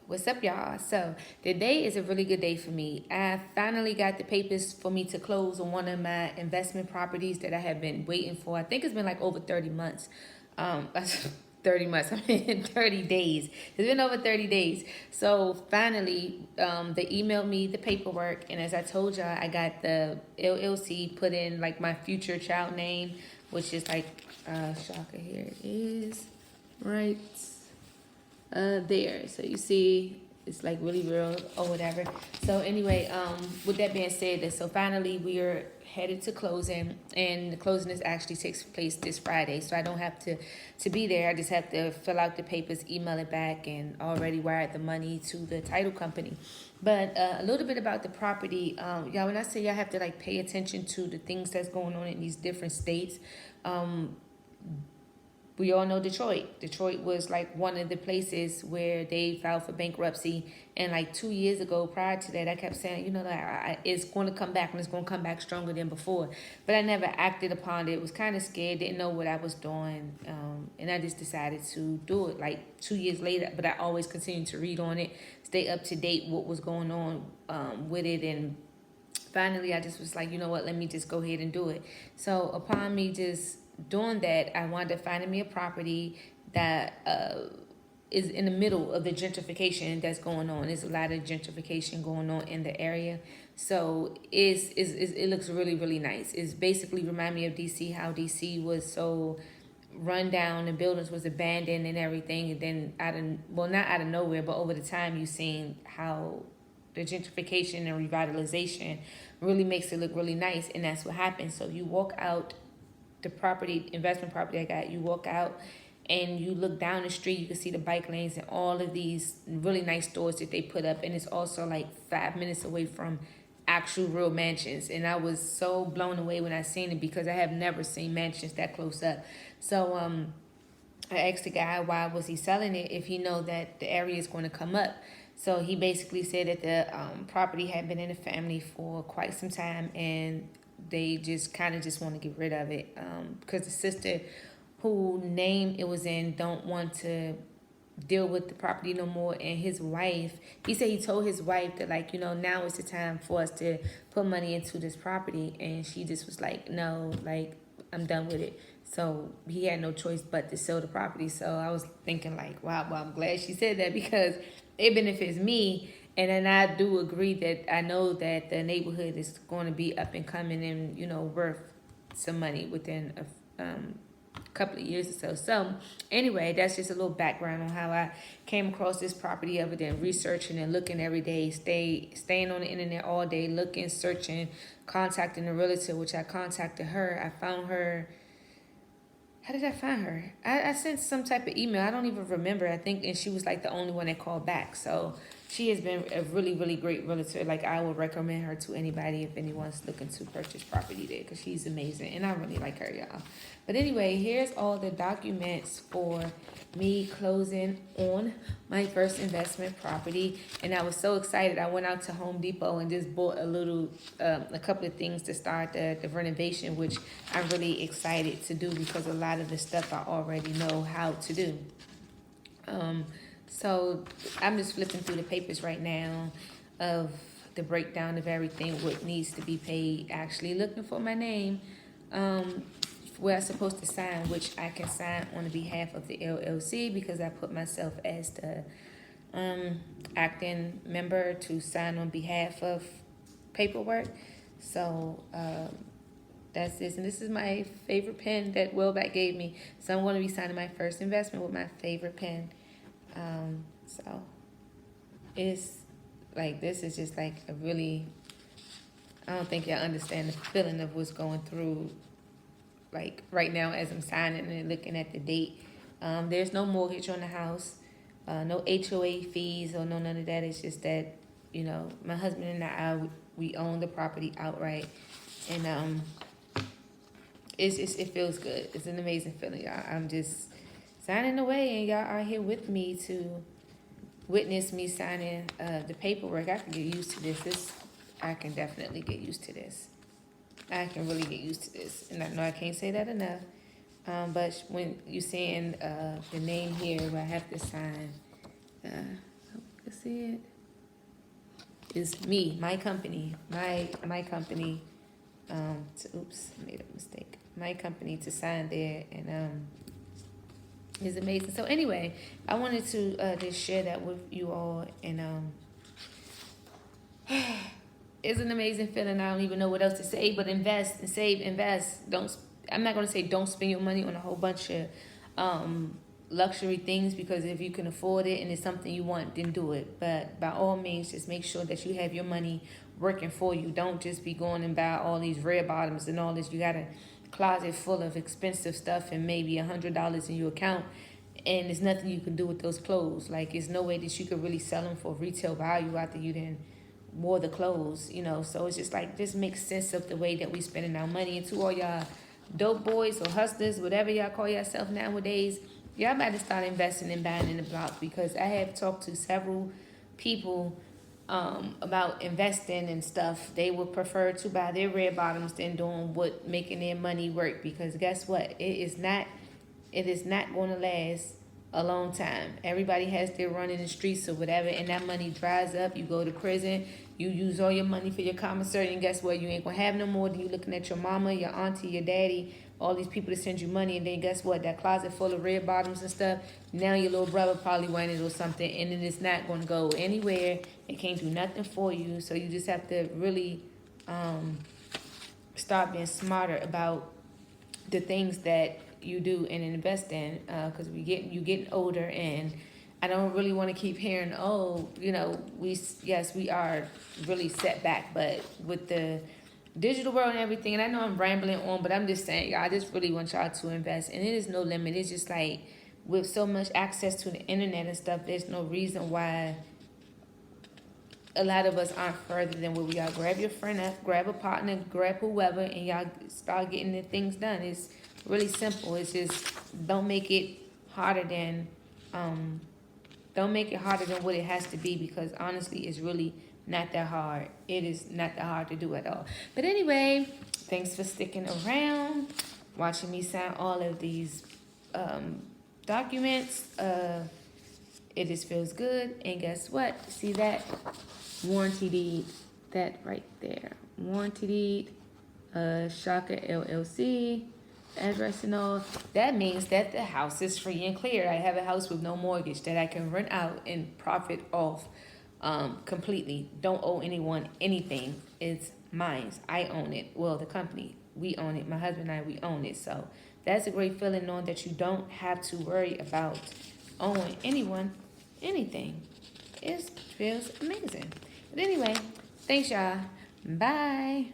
What's up, y'all? So today is a really good day for me. I finally got the papers for me to close on one of my investment properties that I have been waiting for. I think it's been like over 30 months. 30 months. I mean, 30 days. It's been over 30 days. So finally, they emailed me the paperwork, and as I told y'all, I got the LLC put in like my future child name, which is like Shaka. Here it is, right there. So you see it's like really real or whatever. So anyway, with that being said, so finally we are headed to closing, and the closing is actually takes place this Friday. So I don't have to be there. I just have to fill out the papers, email it back, and already wired the money to the title company. But a little bit about the property, y'all. When I say y'all have to like pay attention to the things that's going on in these different states, we all know Detroit. Detroit was like one of the places where they filed for bankruptcy. And like 2 years ago, prior to that, I kept saying, you know, it's going to come back and it's going to come back stronger than before. But I never acted upon it. Was kind of scared, didn't know what I was doing. And I just decided to do it like 2 years later. But I always continued to read on it, stay up to date what was going on with it. And finally, I just was like, you know what, let me just go ahead and do it. So upon me just doing that, I wound up finding me a property that is in the middle of the gentrification that's going on. There's a lot of gentrification going on in the area. So it looks really, really nice. It's basically remind me of DC, how DC was so run down and buildings was abandoned and everything. And then not out of nowhere, but over the time you've seen how the gentrification and revitalization really makes it look really nice. And that's what happens. So you walk out the property, investment property I got, you walk out and you look down the street, you can see the bike lanes and all of these really nice stores that they put up. And it's also like 5 minutes away from actual real mansions. And I was so blown away when I seen it because I have never seen mansions that close up. So I asked the guy why was he selling it if he know that the area is going to come up. So he basically said that the property had been in the family for quite some time, and they just kind of just want to get rid of it because the sister who name it was in don't want to deal with the property no more. And his wife, he said he told his wife that like, you know, now is the time for us to put money into this property, and she just was like, no, like I'm done with it. So he had no choice but to sell the property. So I was thinking like, wow, well, I'm glad she said that because it benefits me. And then I do agree that I know that the neighborhood is going to be up and coming and, you know, worth some money within a couple of years or so. So anyway, that's just a little background on how I came across this property other than researching and looking every day, staying on the internet all day, looking, searching, contacting the realtor, which I contacted her. I found her. How did I find her? I sent some type of email. I don't even remember. I think, and she was like the only one that called back. So she has been a really, really great realtor. Like I would recommend her to anybody if anyone's looking to purchase property there because she's amazing. And I really like her, y'all. But anyway, here's all the documents for me closing on my first investment property. And I was so excited. I went out to Home Depot and just bought a couple of things to start the renovation, which I'm really excited to do because a lot of the stuff I already know how to do. So I'm just flipping through the papers right now of the breakdown of everything, what needs to be paid, actually looking for my name, where I'm supposed to sign, which I can sign on the behalf of the LLC because I put myself as the acting member to sign on behalf of paperwork. So that's this. And this is my favorite pen that Wellback gave me. So I'm going to be signing my first investment with my favorite pen. So it's like, this is just like a really, I don't think y'all understand the feeling of what's going through like right now as I'm signing and looking at the date. There's no mortgage on the house, no HOA fees or none of that. It's just that, you know, my husband and I, we own the property outright, and it feels good. It's an amazing feeling, y'all. I'm just signing away, and y'all are here with me to witness me signing the paperwork. I can get used to this. I can definitely get used to this. I can really get used to this, and I know I can't say that enough. But when you're seeing the name here, where I have to sign, can see it. It's me, my company, my company. Oops, made a mistake. My company to sign there, and it's amazing. So anyway, I wanted to just share that with you all, and it's an amazing feeling. I don't even know what else to say, but invest and save, invest. I'm not gonna say don't spend your money on a whole bunch of luxury things, because if you can afford it and it's something you want, then do it. But by all means, just make sure that you have your money working for you. Don't just be going and buy all these red bottoms and all this. You got a closet full of expensive stuff and maybe $100 in your account, and there's nothing you can do with those clothes. Like, there's no way that you could really sell them for retail value after you then wore the clothes, you know. So it's just like, this makes sense of the way that we spending our money. And to all y'all dope boys or hustlers, whatever y'all call yourself nowadays, y'all better start investing and buying in the block, because I have talked to several people about investing and stuff. They would prefer to buy their red bottoms than doing what making their money work, because guess what? It is not going to last a long time. Everybody has their run in the streets or whatever, and that money dries up. You go to prison, you use all your money for your commissary, and guess what? You ain't gonna have no more. Then you looking at your mama, your auntie, your daddy, all these people to send you money, and then guess what? That closet full of red bottoms and stuff, now your little brother probably wearing it or something, and then it's not gonna go anywhere. It can't do nothing for you. So you just have to really start being smarter about the things that you do and invest in, because you getting older, and I don't really want to keep hearing, oh, you know, we are really set back, but with the digital world and everything, and I know I'm rambling on, but I'm just saying, y'all, I just really want y'all to invest, and it is no limit. It's just like, with so much access to the internet and stuff, there's no reason why a lot of us aren't further than where we are. Grab your friend up, grab a partner, grab whoever, and y'all start getting the things done. It's really simple. It's just, don't make it harder than what it has to be, because honestly, it's really not that hard. It is not that hard to do at all. But anyway, thanks for sticking around, watching me sign all of these documents. It just feels good. And guess what? See that warranty deed, that right there, warranty deed, Shaka LLC, address and all. That means that the house is free and clear. I have a house with no mortgage that I can rent out and profit off completely. Don't owe anyone anything. It's mine. I own it. Well, the company, we own it. My husband and I, we own it. So that's a great feeling, knowing that you don't have to worry about owing anyone anything. It feels amazing. But anyway, thanks y'all. Bye.